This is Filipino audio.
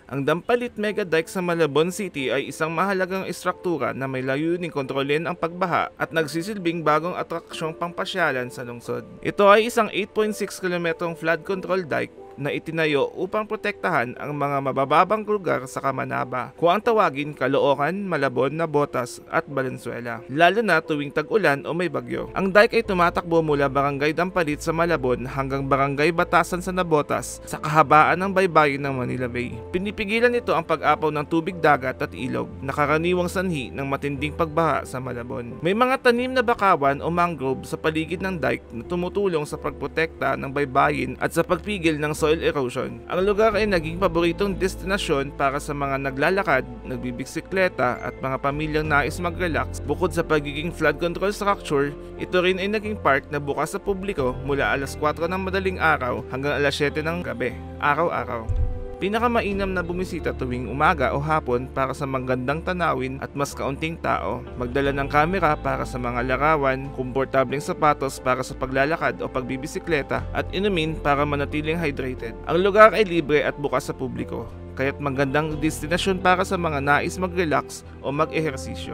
Ang Dampalit Mega Dike sa Malabon City ay isang mahalagang istruktura na may layuning kontrolin ang pagbaha at nagsisilbing bagong atraksyong pangpasyalan sa lungsod. Ito ay isang 8.6 kilometrong flood control dike na itinayo upang protektahan ang mga mabababang lugar sa Kamanaba, kung ang tawagin Caloocan, Malabon, Nabotas at Valenzuela, lalo na tuwing tag-ulan o may bagyo. Ang dike ay tumatakbo mula Barangay Dampalit sa Malabon hanggang Barangay Batasan sa Nabotas sa kahabaan ng baybayin ng Manila Bay. Pinipigilan nito ang pag-apaw ng tubig dagat at ilog na karaniwang sanhi ng matinding pagbaha sa Malabon. May mga tanim na bakawan o mangrove sa paligid ng dike na tumutulong sa pagprotekta ng baybayin at sa pagpigil ng soil erosion. Ang lugar ay naging paboritong destinasyon para sa mga naglalakad, nagbibisikleta at mga pamilyang nais mag-relax. Bukod sa pagiging flood control structure, ito rin ay naging park na bukas sa publiko mula alas 4 ng madaling araw hanggang alas 7 ng gabi, araw-araw. Pinakamainam na bumisita tuwing umaga o hapon para sa magandang tanawin at mas kaunting tao. Magdala ng kamera para sa mga larawan, komportableng sapatos para sa paglalakad o pagbibisikleta at inumin para manatiling hydrated. Ang lugar ay libre at bukas sa publiko, kaya't magandang destinasyon para sa mga nais mag-relax o mag-ehersisyo.